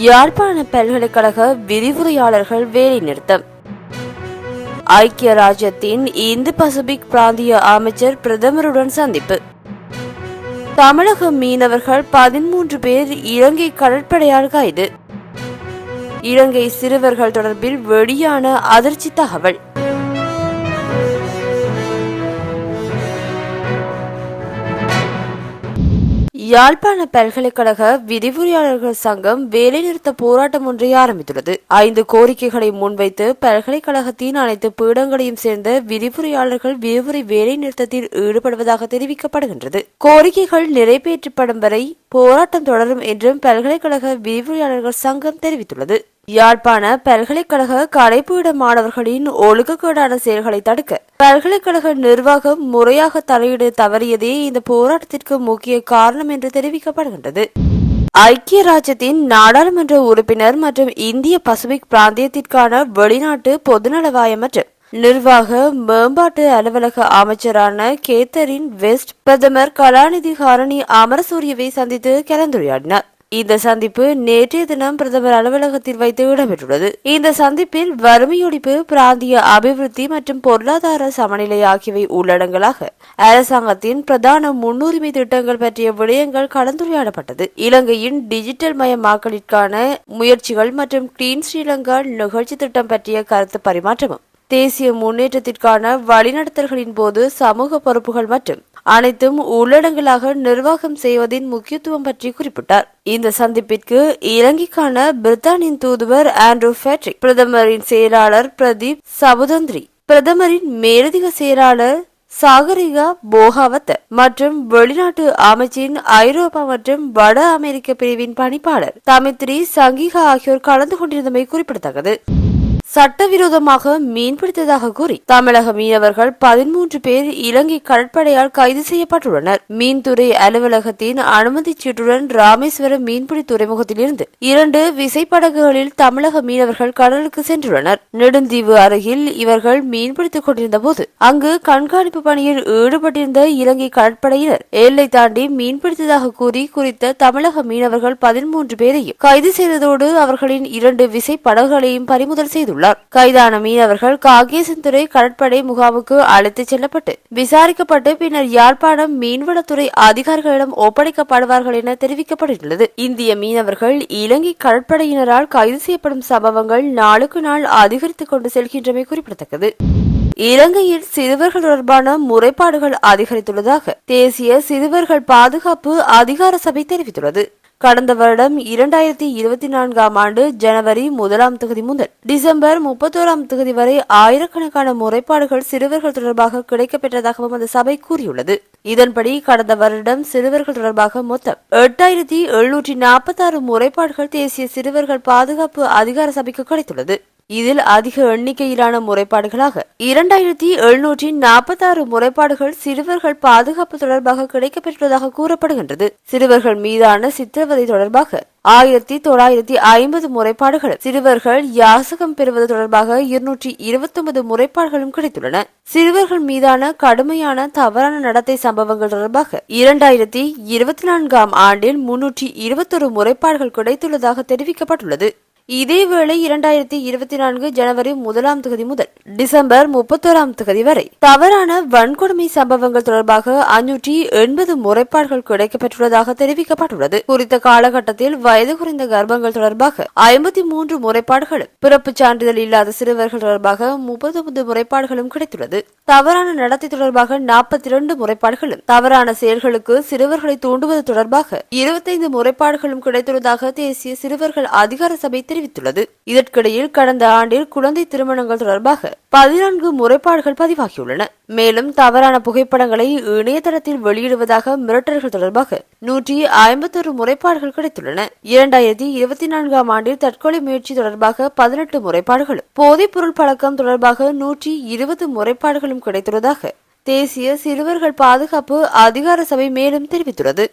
யாழ்ப்பாண பல்கலைக்கழக விரிவுரையாளர்கள் வேலைநிறுத்தம். ஐக்கிய ராஜ்யத்தின் இந்து பசிபிக் பிராந்திய அமைச்சர் பிரதமருடன் சந்திப்பு. தமிழக மீனவர்கள் 13 பேர் இலங்கை கடற்படையால் கைது. இலங்கை சிறுவர்கள் தொடர்பில் வெளியான அதிர்ச்சி தகவல். யாழ்ப்பாண பல்கலைக்கழக விரிவுரையாளர்கள் சங்கம் வேலைநிறுத்த போராட்டம் ஒன்றை ஆரம்பித்துள்ளது. 5 கோரிக்கைகளை முன்வைத்து பல்கலைக்கழகத்தின் அனைத்து பீடங்களையும் சேர்ந்த விரிவுரையாளர்கள் விரிவுரை வேலைநிறுத்தத்தில் ஈடுபடுவதாக தெரிவிக்கப்படுகின்றது. கோரிக்கைகள் நிறைவேற்றப்படும் வரை போராட்டம் தொடரும் என்றும் பல்கலைக்கழக விரிவுரையாளர்கள் சங்கம் தெரிவித்துள்ளது. யாழ்ப்பாண பல்கலைக்கழக கடைப்பீட மாணவர்களின் ஒழுக்கக்கேடான செயல்களை தடுக்க பல்கலைக்கழக நிர்வாகம் முறையாக தலையிட தவறியதே இந்த போராட்டத்திற்கு முக்கிய காரணம் என்று தெரிவிக்கப்படுகின்றது. ஐக்கிய ராஜ்யத்தின் நாடாளுமன்ற உறுப்பினர் மற்றும் இந்திய பசிபிக் பிராந்தியத்திற்கான வெளிநாட்டு பொதுநலவாய மற்றும் நிர்வாக மேம்பாட்டு அலுவலக அமைச்சரான கேத்தரின் வெஸ்ட் பிரதமர் கலாநிதி ஹரணி அமரசூரியவை சந்தித்து கலந்துரையாடினார். இந்த சந்திப்பு நேற்றைய தினம் பிரதமர் அலுவலகத்தில் வைத்து இடம்பெற்றுள்ளது. இந்த சந்திப்பில் வறுமை ஒழிப்பு, பிராந்திய அபிவிருத்தி மற்றும் பொருளாதார சமநிலை ஆகியவை உள்ளடங்கலாக அரசாங்கத்தின் பிரதான முன்னுரிமை திட்டங்கள் பற்றிய விடயங்கள் கலந்துரையாடப்பட்டது. இலங்கையின் டிஜிட்டல் மயமாக்கலிற்கான முயற்சிகள் மற்றும் கிளீன் ஸ்ரீலங்கா நிகழ்ச்சி திட்டம் பற்றிய கருத்து பரிமாற்றமும், தேசிய முன்னேற்றத்திற்கான வழிநடத்தல்களின் போது சமூக பொறுப்புகள் மற்றும் அனைத்தும் உள்ளடங்களாக நிர்வாகம் செய்வதின் முக்கியத்துவம் பற்றி குறிப்பிட்டார். இந்த சந்திப்பிற்கு இலங்கைக்கான பிரித்தானின் தூதுவர் ஆண்ட்ரூ பேட்ரிக், பிரதமரின் செயலாளர் பிரதீப் சபுதந்திரி, பிரதமரின் மேலதிக செயலாளர் சாகரிகா போகாவத் மற்றும் வெளிநாட்டு அமைச்சின் ஐரோப்பா மற்றும் வட அமெரிக்க பிரிவின் பணிப்பாளர் தமித்ரி சங்கிகா ஆகியோர் கலந்து கொண்டிருந்தமை குறிப்பிடத்தக்கது. சட்டவிரோதமாக மீன்பிடித்ததாக கூறி தமிழக மீனவர்கள் 13 பேர் இலங்கை கடற்படையால் கைது செய்யப்பட்டுள்ளனர். மீன்துறை அலுவலகத்தின் அனுமதி சீட்டுடன் ராமேஸ்வரம் மீன்பிடி துறைமுகத்திலிருந்து 2 விசைப்படகுகளில் தமிழக மீனவர்கள் கடலுக்கு சென்றுள்ளனர். நெடுந்தீவு அருகில் இவர்கள் மீன்பிடித்துக் கொண்டிருந்த போது அங்கு கண்காணிப்பு பணியில் ஈடுபட்டிருந்த இலங்கை கடற்படையினர் எல்லை தாண்டி மீன்பிடித்ததாக கூறி குறித்த தமிழக மீனவர்கள் 13 பேரையும் கைது செய்ததோடு அவர்களின் 2 விசைப்படகுகளையும் பறிமுதல் செய்துள்ளனர். கைதான மீனவர்கள் காங்கேசன்துறை கடற்படை முகாமுக்கு அழைத்துச் செல்லப்பட்டு விசாரிக்கப்பட்டு பின்னர் யாழ்ப்பாணம் மீன்வளத்துறை அதிகாரிகளிடம் ஒப்படைக்கப்படுவார்கள் என தெரிவிக்கப்பட்டுள்ளது. இந்திய மீனவர்கள் இலங்கை கடற்படையினரால் கைது செய்யப்படும் சம்பவங்கள் நாளுக்கு நாள் அதிகரித்துக் கொண்டு செல்கின்றமை குறிப்பிடத்தக்கது. இலங்கையில் சிறுவர்கள் தொடர்பான முறைப்பாடுகள் அதிகரித்துள்ளதாக தேசிய சிறுவர்கள் பாதுகாப்பு அதிகார சபை தெரிவித்துள்ளது. கடந்த வருடம் 2024ஆம் ஆண்டு ஜனவரி 1ஆம் தேதி முதல் டிசம்பர் 31ஆம் தேதி வரை ஆயிரக்கணக்கான முறைப்பாடுகள் சிறுவர்கள் தொடர்பாக கிடைக்கப்பெற்றதாகவும் அந்த சபை கூறியுள்ளது. இதன்படி கடந்த வருடம் சிறுவர்கள் தொடர்பாக மொத்தம் 8746 முறைப்பாடுகள் தேசிய சிறுவர்கள் பாதுகாப்பு அதிகார சபைக்கு கிடைத்துள்ளது. இதில் அதிக எண்ணிக்கையிலான முறைப்பாடுகளாக 2746 முறைப்பாடுகள் சிறுவர்கள் பாதுகாப்பு தொடர்பாக கிடைக்கப்பெற்றுள்ளதாக கூறப்படுகின்றது. சிறுவர்கள் மீதான சித்திரவதை தொடர்பாக 1950 முறைப்பாடுகளும், சிறுவர்கள் யாசகம் பெறுவது தொடர்பாக 229 முறைப்பாடுகளும் கிடைத்துள்ளன. சிறுவர்கள் மீதான கடுமையான தவறான நடத்தை சம்பவங்கள் தொடர்பாக 2024ஆம் ஆண்டில் 321 முறைப்பாடுகள் கிடைத்துள்ளதாக தெரிவிக்கப்பட்டுள்ளது. இதேவேளை 2024 ஜனவரி 1ஆம் தேதி முதல் டிசம்பர் 31ஆம் தேதி வரை தவறான வன்கொடுமை சம்பவங்கள் தொடர்பாக 580 முறைப்பாடுகள் கிடைக்கப்பெற்றுள்ளதாக தெரிவிக்கப்பட்டுள்ளது. குறித்த காலகட்டத்தில் வயது குறைந்த கர்ப்பங்கள் தொடர்பாக 53 முறைப்பாடுகளும், பிறப்புச் சான்றிதழ் இல்லாத சிறுவர்கள் தொடர்பாக 39 முறைப்பாடுகளும் கிடைத்துள்ளது. தவறான நடத்தை தொடர்பாக 42 முறைப்பாடுகளும், தவறான செயல்களுக்கு சிறுவர்களை தூண்டுவது தொடர்பாக 25 முறைப்பாடுகளும் கிடைத்துள்ளதாக தேசிய சிறுவர்கள் அதிகார சபை தெரிவித்துள்ளது. இதற்கிடையில் கடந்த ஆண்டில் குழந்தை திருமணங்கள் தொடர்பாக 14 முறைப்பாடுகள் பதிவாகியுள்ளன. மேலும் தவறான புகைப்படங்களை இணையதளத்தில் வெளியிடுவதாக மிரட்டல்கள் தொடர்பாக 151 முறைப்பாடுகள் கிடைத்துள்ளன. 2024ஆம் ஆண்டில் தற்கொலை முயற்சி தொடர்பாக 18 முறைப்பாடுகளும், போதைப் பொருள் பழக்கம் தொடர்பாக 120 முறைப்பாடுகளும் கிடைத்துள்ளதாக தேசிய சிறுவர்கள் பாதுகாப்பு அதிகார சபை மேலும் தெரிவித்துள்ளது.